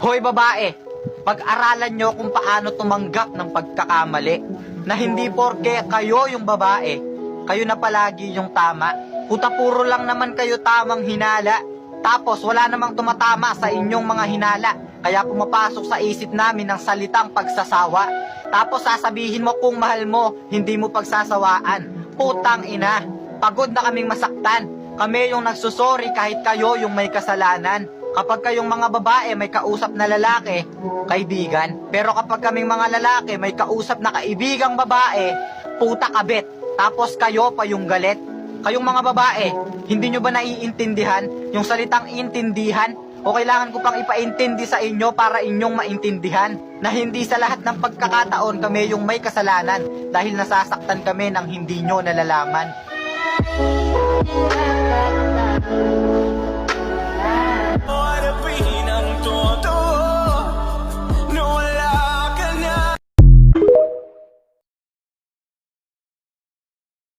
Hoy babae, pag-aralan nyo kung paano tumanggap ng pagkakamali. Na hindi porke kayo yung babae, kayo na palagi yung tama. Puta puro lang naman kayo tamang hinala. Tapos wala namang tumatama sa inyong mga hinala. Kaya pumapasok sa isip namin ng salitang pagsasawa. Tapos sasabihin mo kung mahal mo, hindi mo pagsasawaan. Putang ina, pagod na kaming masaktan. Kami yung nagsusori kahit kayo yung may kasalanan. Kapag kayong mga babae may kausap na lalaki, kaibigan. Pero kapag kaming mga lalaki may kausap na kaibigang babae, puta kabit. Tapos kayo pa yung galit. Kayong mga babae, hindi nyo ba naiintindihan yung salitang intindihan? O kailangan ko pang ipaintindi sa inyo para inyong maintindihan na hindi sa lahat ng pagkakataon kami yung may kasalanan dahil nasasaktan kami ng hindi nyo nalalaman.